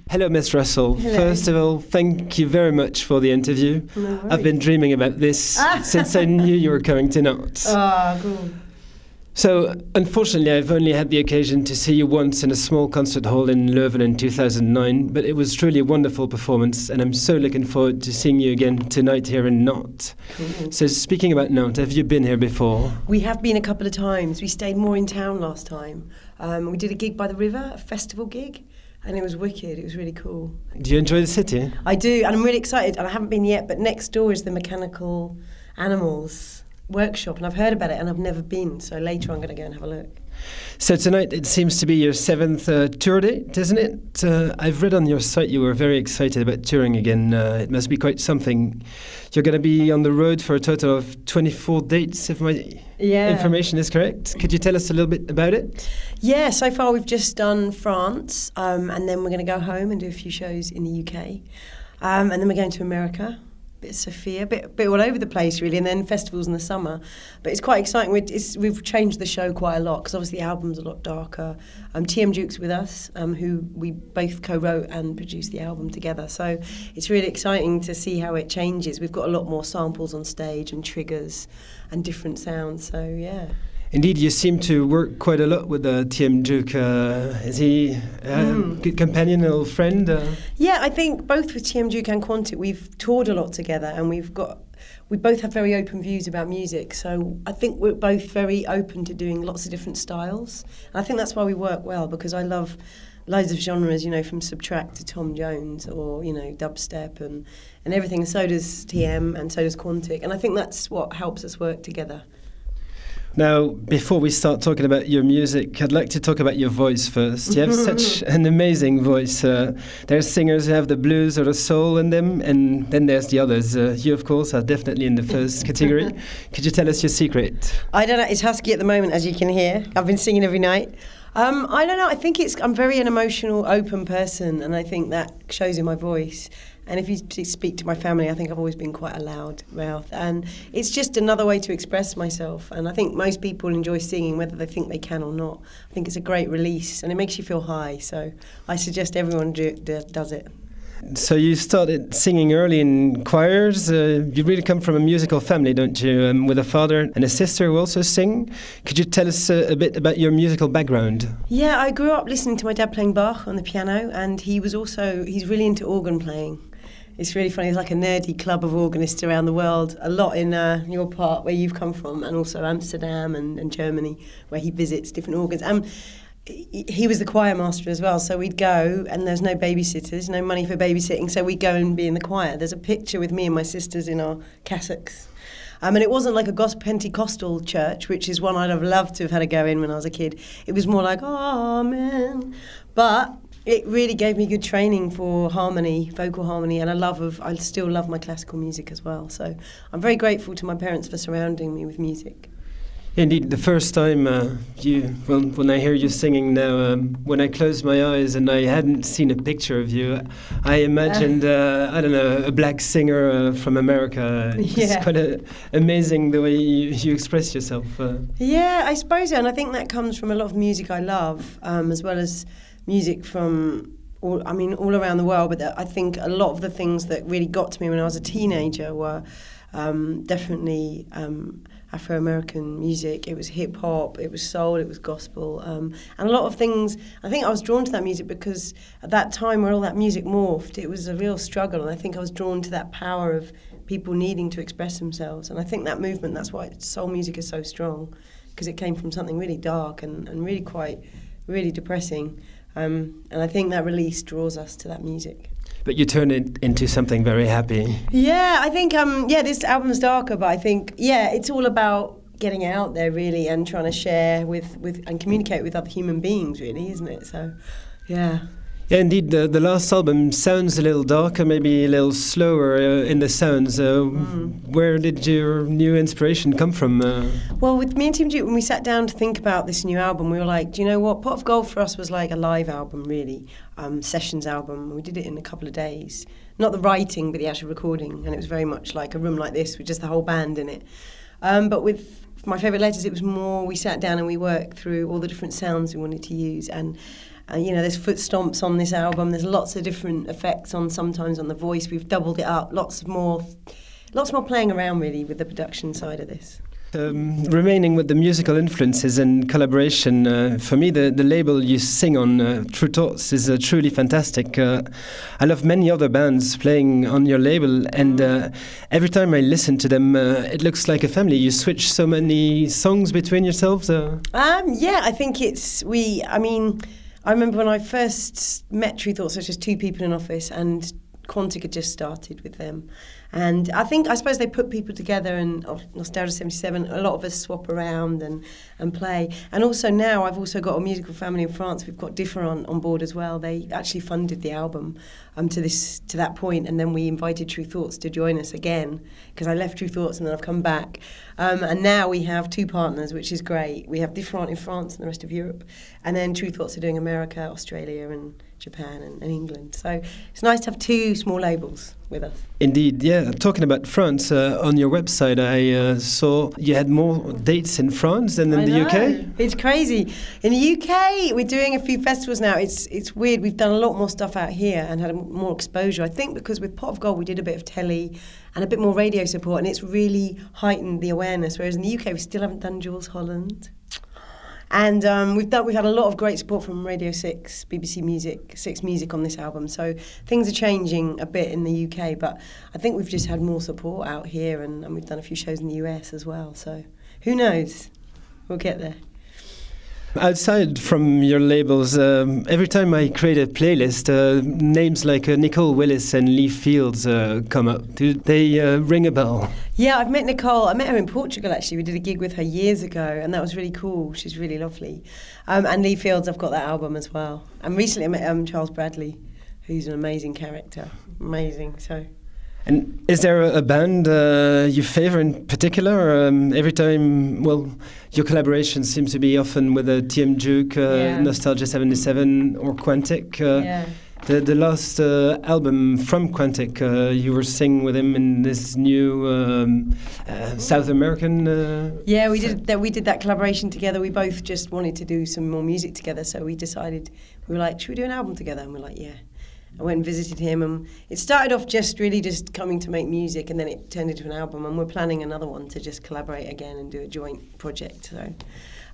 Hello, Miss Russell. Hello. First of all, thank you very much for the interview. No I've been dreaming about this since I knew you were coming to Nantes. Ah, cool. So, unfortunately, I've only had the occasion to see you once in a small concert hall in Leuven in 2009, but it was truly a wonderful performance, and I'm so looking forward to seeing you again tonight here in Nantes. Cool. So, speaking about Nantes, have you been here before? We have been a couple of times. We stayed more in town last time. We did a gig by the river, a festival gig, and it was wicked. It was really cool. Do you enjoy the city? I do, and I'm really excited, and I haven't been yet, but next door is the Mechanical Animals workshop, and I've heard about it, and I've never been, so later I'm going to go and have a look. So tonight it seems to be your 7th tour date, isn't it? I've read on your site you were very excited about touring again. It must be quite something. You're going to be on the road for a total of 24 dates, if my information is correct. Could you tell us a little bit about it? Yeah, so far we've just done France, and then we're going to go home and do a few shows in the UK. And then we're going to America. Bit Sofia, bit all over the place really, and then festivals in the summer. But it's quite exciting. We've changed the show quite a lot because obviously the album's a lot darker. TM Duke's with us, who we both co-wrote and produced the album together. So it's really exciting to see how it changes. We've got a lot more samples on stage and triggers and different sounds. So yeah. Indeed, you seem to work quite a lot with TM Duke. Is he a good companion, old friend? Yeah, I think both with TM Duke and Quantic, we've toured a lot together, and we both have very open views about music. So I think we're both very open to doing lots of different styles. And I think that's why we work well, because I love loads of genres, from Subtract to Tom Jones, or dubstep and everything. And so does TM, and so does Quantic. And I think that's what helps us work together. Now, before we start talking about your music, I'd like to talk about your voice first. You have such an amazing voice. There's singers who have the blues or the soul in them, and then there's the others. You, of course, are definitely in the first category. Could you tell us your secret? I don't know. It's husky at the moment, as you can hear. I've been singing every night. I don't know. I think I'm very an emotional, open person, and I think that shows in my voice. And if you speak to my family, I think I've always been quite a loud mouth. And it's just another way to express myself. And I think most people enjoy singing, whether they think they can or not. I think it's a great release, and it makes you feel high. So I suggest everyone does it. So you started singing early in choirs. You really come from a musical family, don't you? With a father and a sister who also sing. Could you tell us a bit about your musical background? Yeah, I grew up listening to my dad playing Bach on the piano, and he's really into organ playing. It's really funny. There's like a nerdy club of organists around the world, a lot in your part where you've come from, and also Amsterdam and Germany, where he visits different organs. He was the choir master as well, so we'd go, and there's no babysitters, no money for babysitting, so we'd go and be in the choir. There's a picture with me and my sisters in our cassocks. And it wasn't like a gospel Pentecostal church, which is one I'd have loved to have had a go in when I was a kid. It was more like, amen. But it really gave me good training for harmony, vocal harmony, and I still love my classical music as well. So I'm very grateful to my parents for surrounding me with music. Indeed, the first time when I hear you singing now, when I closed my eyes and I hadn't seen a picture of you, I imagined, a black singer from America. It's quite amazing the way you express yourself. Yeah, I suppose so, and I think that comes from a lot of music I love, as well as music from all around the world. But I think a lot of the things that really got to me when I was a teenager were definitely Afro-American music. It was hip-hop, it was soul, it was gospel, and a lot of things. I think I was drawn to that music because at that time where all that music morphed, it was a real struggle, and I think I was drawn to that power of people needing to express themselves. And I think that movement, that's why soul music is so strong, because it came from something really dark and really depressing. And I think that release draws us to that music. But you turn it into something very happy. Yeah, I think, this album's darker, but I think, it's all about getting out there, really, and trying to share with and communicate with other human beings, really, isn't it? So, yeah. Yeah, indeed, the last album sounds a little darker, maybe a little slower in the sounds. Where did your new inspiration come from? Well, with me and TM Duke, when we sat down to think about this new album, we were like, do you know what? Pot of Gold for us was like a live album, really, sessions album. We did it in a couple of days. Not the writing, but the actual recording. And it was very much like a room like this with just the whole band in it. But with My Favourite Letters, it was more, we sat down and we worked through all the different sounds we wanted to use. And You know, there's foot stomps on this album. There's lots of different effects sometimes on the voice. We've doubled it up. Lots more playing around really with the production side of this. Remaining with the musical influences and collaboration, for me the label you sing on, True Thoughts, is truly fantastic. I love many other bands playing on your label, and every time I listen to them, it looks like a family. You switch so many songs between yourselves. Yeah, I think I remember when I first met True Thoughts, there was just two people in office, and Quantic had just started with them. And I suppose they put people together, and Nostalgia 77, a lot of us swap around and play. And also now I've also got a musical family in France. We've got Differ on board as well. They actually funded the album to that point, and then we invited True Thoughts to join us again, because I left True Thoughts and then I've come back. And now we have two partners, which is great. We have Different in France and the rest of Europe, and then True Thoughts are doing America, Australia and Japan and England. So it's nice to have two small labels with us. Indeed, yeah. Talking about France, on your website I saw you had more dates in France than in the UK. It's crazy. In the UK, we're doing a few festivals now. It's weird. We've done a lot more stuff out here and had more exposure. I think because with Pot of Gold we did a bit of telly and a bit more radio support, and it's really heightened the awareness. Whereas in the UK we still haven't done Jules Holland. And we've had a lot of great support from Radio 6, BBC Music, 6 Music on this album. So things are changing a bit in the UK, but I think we've just had more support out here, and we've done a few shows in the US as well. So who knows? We'll get there. Outside from your labels, every time I create a playlist, names like Nicole Willis and Lee Fields come up. Do they ring a bell? Yeah, I've met Nicole. I met her in Portugal, actually. We did a gig with her years ago, and that was really cool. She's really lovely. And Lee Fields, I've got that album as well. And recently I met Charles Bradley, who's an amazing character. Amazing, so... And is there a band you favour in particular? Every time, well, your collaboration seems to be often with TM Juke, Nostalgia 77 or Quantic. The last album from Quantic, you were singing with him in this new South American... Yeah, we did that collaboration together. We both just wanted to do some more music together, so we decided, we were like, should we do an album together? And we're like, yeah. I went and visited him, and it started off just coming to make music, and then it turned into an album, and we're planning another one to just collaborate again and do a joint project. So,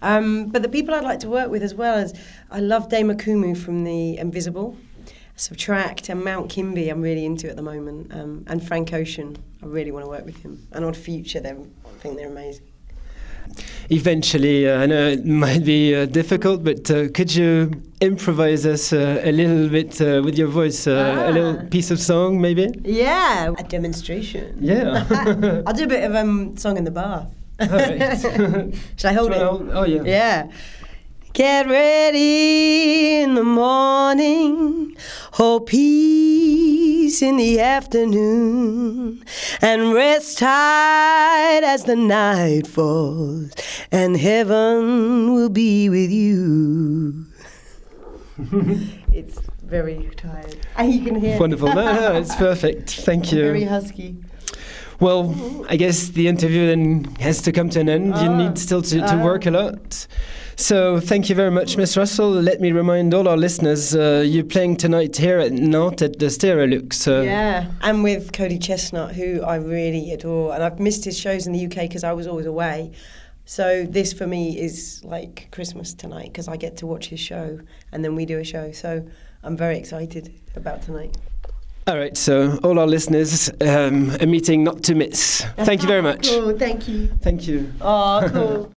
but the people I'd like to work with as well is, I love Dave Makumu from the Invisible, Subtract, and Mount Kimby I'm really into at the moment, and Frank Ocean, I really want to work with him, and Odd Future, I think they're amazing. Eventually, I know it might be difficult, but could you improvise us a little bit with your voice, a little piece of song, maybe? Yeah, a demonstration. Yeah. I'll do a bit of song in the bath. All right. Shall I hold it? Oh, yeah. Yeah. Get ready in the morning, hold peace in the afternoon, and rest tight as the night falls, and heaven will be with you. It's very tired. And you can hear. Wonderful. No, it's perfect. Thank you. Very husky. Well, I guess the interview then has to come to an end. You need still to work a lot. So thank you very much, Miss Russell. Let me remind all our listeners, you're playing tonight here at Nantes at the Stereolux. Yeah, and with Cody Chestnut, who I really adore. And I've missed his shows in the UK because I was always away. So this for me is like Christmas tonight, because I get to watch his show and then we do a show. So I'm very excited about tonight. All right, so all our listeners, a meeting not to miss. Thank you very much. Cool, thank you. Thank you. Oh, cool.